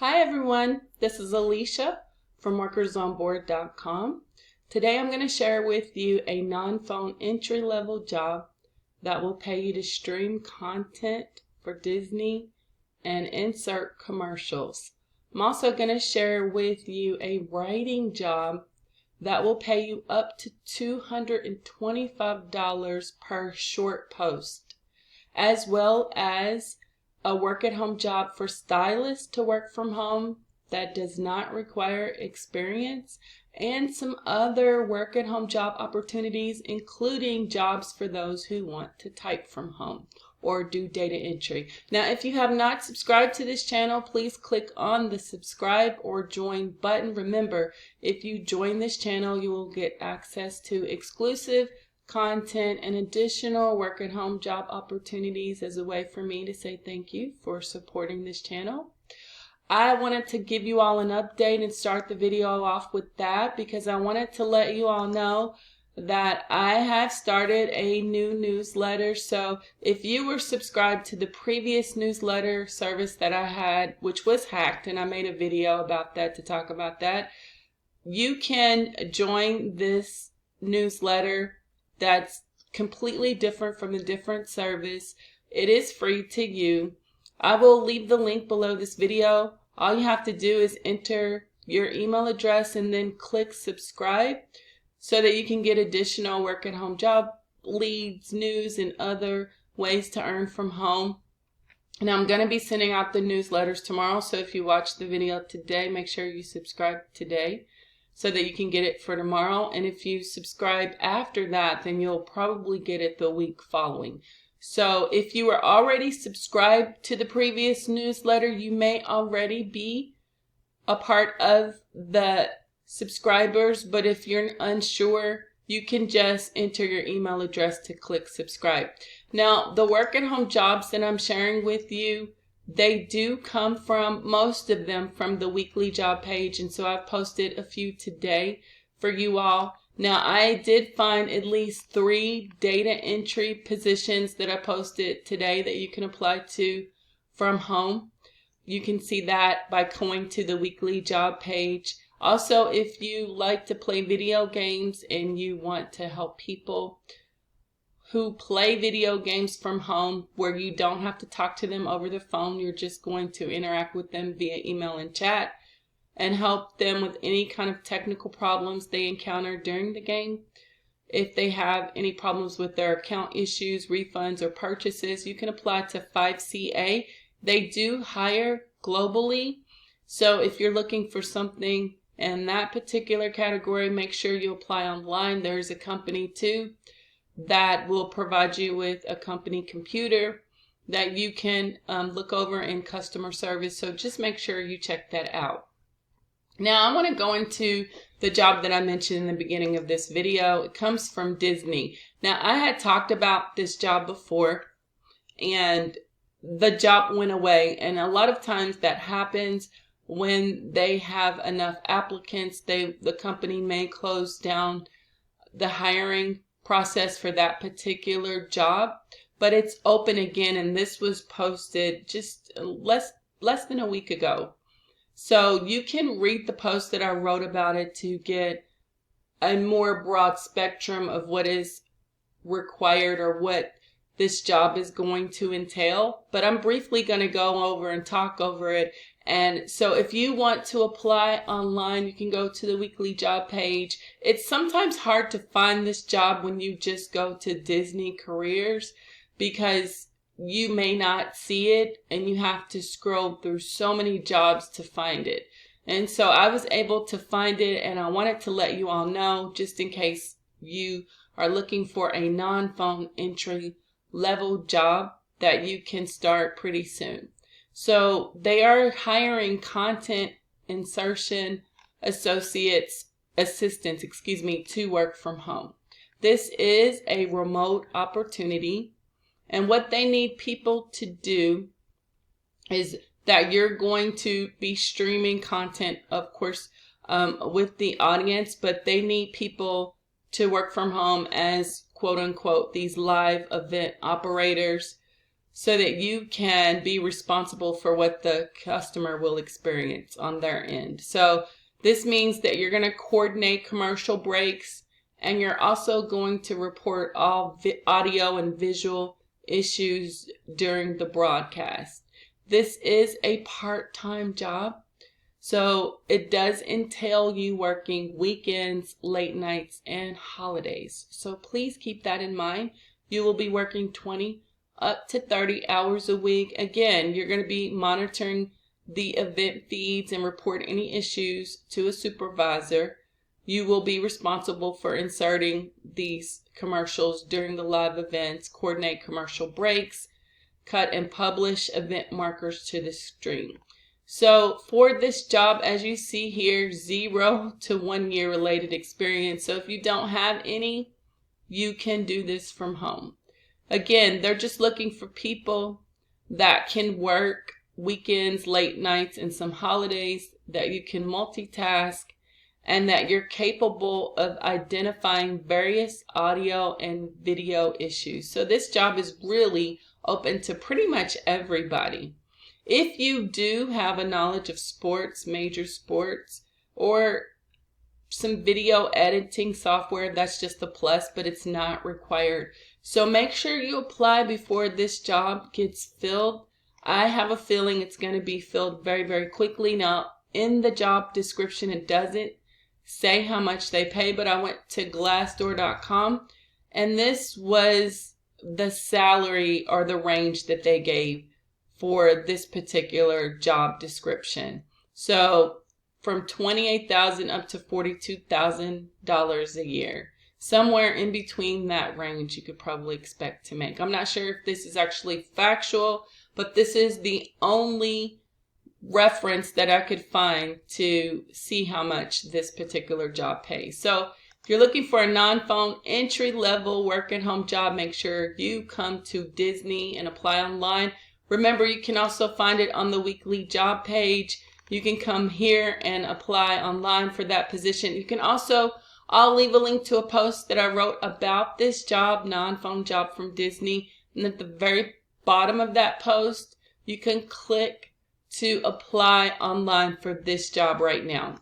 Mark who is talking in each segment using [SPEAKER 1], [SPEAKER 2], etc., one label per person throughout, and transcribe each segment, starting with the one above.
[SPEAKER 1] Hi everyone, this is Alicia from workersonboard.com. Today I'm going to share with you a non-phone entry-level job that will pay you to stream content for Disney and insert commercials. I'm also going to share with you a writing job that will pay you up to $225 per short post, as well as a work-at-home job for stylists to work from home that does not require experience, and some other work-at-home job opportunities, including jobs for those who want to type from home or do data entry. Now, if you have not subscribed to this channel, please click on the subscribe or join button. Remember, if you join this channel, you will get access to exclusive content and additional work-at-home job opportunities as a way for me to say thank you for supporting this channel. I wanted to give you all an update and start the video off with that because I wanted to let you all know that I have started a new newsletter. So if you were subscribed to the previous newsletter service that I had, which was hacked, and I made a video about that to talk about that, you can join this newsletter that's completely different from a different service. It is free to you. I will leave the link below this video. All you have to do is enter your email address and then click subscribe so that you can get additional work-at-home job leads, news, and other ways to earn from home. And I'm going to be sending out the newsletters tomorrow, so if you watch the video today, make sure you subscribe today so that you can get it for tomorrow. And if you subscribe after that, then you'll probably get it the week following. So if you are already subscribed to the previous newsletter, you may already be a part of the subscribers, but if you're unsure, you can just enter your email address to click subscribe. Now, the work-at-home jobs that I'm sharing with you, they do come from, most of them, from the weekly job page, and so I've posted a few today for you all. Now, I did find at least 3 data entry positions that I posted today that you can apply to from home. You can see that by going to the weekly job page. Also, if you like to play video games and you want to help people who play video games from home where you don't have to talk to them over the phone, you're just going to interact with them via email and chat and help them with any kind of technical problems they encounter during the game. If they have any problems with their account issues, refunds, or purchases, you can apply to 5CA. They do hire globally, so if you're looking for something in that particular category, make sure you apply online. There's a company too that will provide you with a company computer that you can look over in customer service, so just make sure you check that out. Now, I want to go into the job that I mentioned in the beginning of this video. It comes from Disney. Now, I had talked about this job before, and the job went away. And a lot of times that happens when they have enough applicants. The company may close down the hiring process for that particular job, but it's open again, and this was posted just less than a week ago. So you can read the post that I wrote about it to get a more broad spectrum of what is required or what this job is going to entail. But I'm briefly going to go over and talk over it. And so if you want to apply online, you can go to the weekly job page. It's sometimes hard to find this job when you just go to Disney Careers because you may not see it and you have to scroll through so many jobs to find it. And so I was able to find it, and I wanted to let you all know, just in case you are looking for a non-phone entry level job, that you can start pretty soon. So they are hiring content insertion assistants, to work from home. This is a remote opportunity. And what they need people to do is that you're going to be streaming content, of course, with the audience, but they need people to work from home as quote unquote these live event operators. so that you can be responsible for what the customer will experience on their end. So this means that you're going to coordinate commercial breaks, and you're also going to report all audio and visual issues during the broadcast. This is a part-time job, so it does entail you working weekends, late nights, and holidays. So please keep that in mind. You will be working 20 up to 30 hours a week. Again, you're going to be monitoring the event feeds and report any issues to a supervisor. You will be responsible for inserting these commercials during the live events, coordinate commercial breaks, cut and publish event markers to the stream. So for this job, as you see here, 0 to 1 year related experience. So if you don't have any, you can do this from home. Again, they're just looking for people that can work weekends, late nights, and some holidays, that you can multitask, and that you're capable of identifying various audio and video issues. So this job is really open to pretty much everybody. If you do have a knowledge of sports, major sports, or some video editing software, that's just a plus, but it's not required. So make sure you apply before this job gets filled. I have a feeling it's going to be filled very, very quickly. Now, in the job description, it doesn't say how much they pay, but I went to Glassdoor.com, and this was the salary or the range that they gave for this particular job description. So from $28,000 up to $42,000 a year. Somewhere in between that range you could probably expect to make. I'm not sure if this is actually factual, but this is the only reference that I could find to see how much this particular job pays. So if you're looking for a non-phone entry-level work-at-home job, make sure you come to Disney and apply online. Remember, you can also find it on the weekly job page. You can come here and apply online for that position. You can also, I'll leave a link to a post that I wrote about this job, non-phone job from Disney. And at the very bottom of that post, you can click to apply online for this job right now.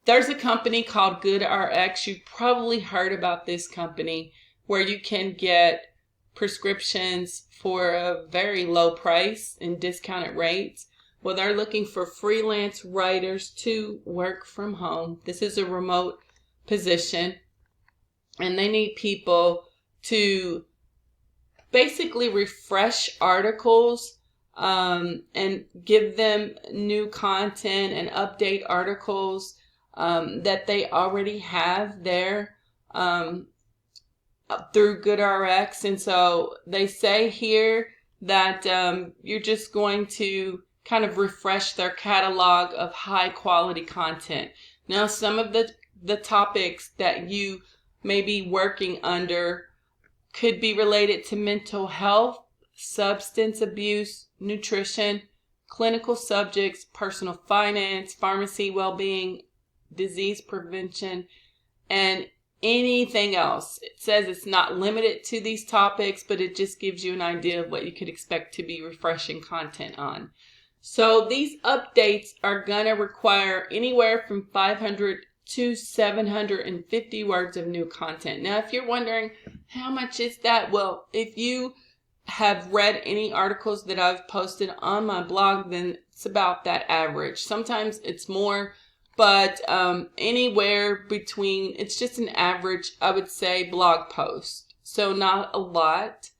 [SPEAKER 1] There's a company called GoodRx. You've probably heard about this company, where you can get prescriptions for a very low price and discounted rates. Well, they're looking for freelance writers to work from home. This is a remote position, and they need people to basically refresh articles and give them new content and update articles that they already have there through GoodRx. And so they say here that you're just going to kind of refresh their catalog of high quality content. Now, some of the topics that you may be working under could be related to mental health, substance abuse, nutrition, clinical subjects, personal finance, pharmacy, well-being, disease prevention, and anything else. It says it's not limited to these topics, but it just gives you an idea of what you could expect to be refreshing content on. So these updates are going to require anywhere from 500 to 750 words of new content. Now, if you're wondering how much is that? Well, if you have read any articles that I've posted on my blog, then it's about that average. Sometimes it's more, but anywhere between, it's just an average, I would say, blog post. So not a lot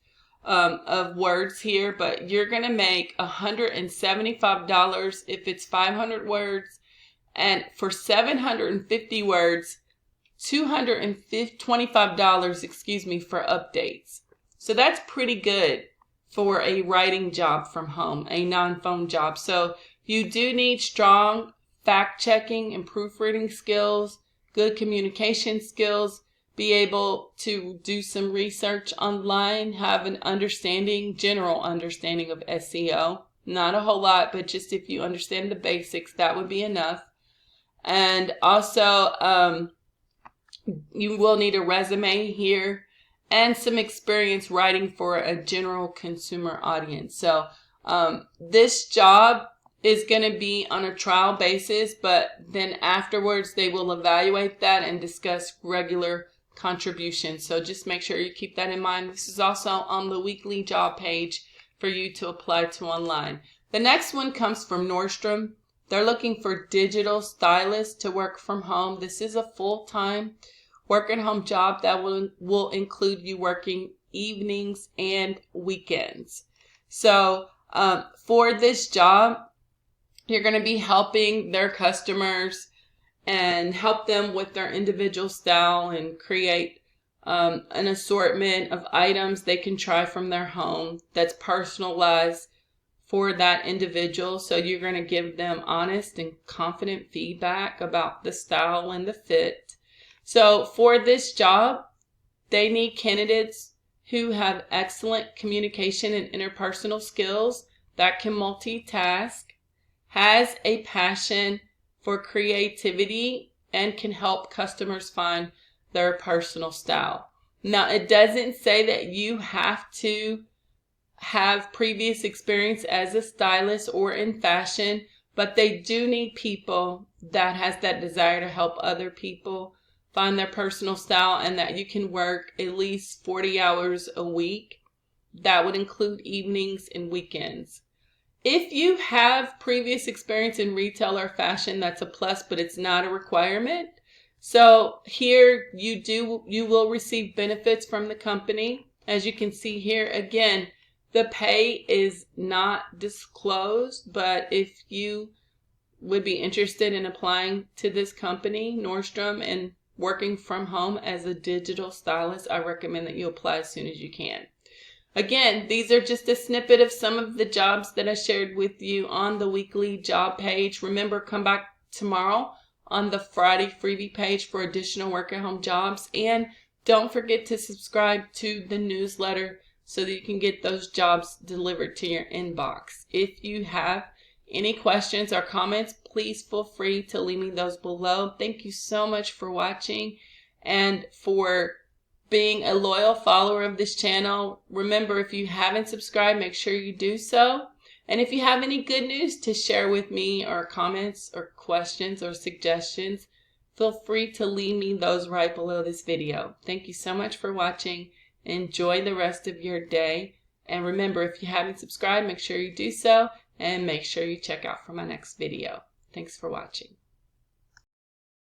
[SPEAKER 1] of words here, but you're going to make $175 if it's 500 words. And for 750 words, $225, for updates. So that's pretty good for a writing job from home, a non-phone job. So you do need strong fact-checking and proofreading skills, good communication skills, be able to do some research online, have an understanding, general understanding of SEO. Not a whole lot, but just if you understand the basics, that would be enough. And also, you will need a resume here. and some experience writing for a general consumer audience. So this job is going to be on a trial basis, but then afterwards they will evaluate that and discuss regular contributions. So just make sure you keep that in mind. This is also on the weekly job page for you to apply to online. The next one comes from Nordstrom. They're looking for digital stylists to work from home. This is a full-time work-at-home job that will include you working evenings and weekends. So for this job, you're going to be helping their customers and help them with their individual style and create an assortment of items they can try from their home that's personalized for that individual. So you're going to give them honest and confident feedback about the style and the fit. So for this job, they need candidates who have excellent communication and interpersonal skills, that can multitask, has a passion for creativity, and can help customers find their personal style. Now, it doesn't say that you have to have previous experience as a stylist or in fashion, but they do need people that has that desire to help other people find their personal style, and that you can work at least 40 hours a week. That would include evenings and weekends. If you have previous experience in retail or fashion, that's a plus, but it's not a requirement. So here you will receive benefits from the company. As you can see here, again, the pay is not disclosed, but if you would be interested in applying to this company, Nordstrom, and working from home as a digital stylist, I recommend that you apply as soon as you can. Again, these are just a snippet of some of the jobs that I shared with you on the weekly job page. Remember, come back tomorrow on the Friday freebie page for additional work-at-home jobs. And don't forget to subscribe to the newsletter so that you can get those jobs delivered to your inbox. If you have any questions or comments, please feel free to leave me those below. Thank you so much for watching and for being a loyal follower of this channel. Remember, if you haven't subscribed, make sure you do so. And if you have any good news to share with me, or comments or questions or suggestions, feel free to leave me those right below this video. Thank you so much for watching. Enjoy the rest of your day. And remember, if you haven't subscribed, make sure you do so, and make sure you check out for my next video. Thanks for watching.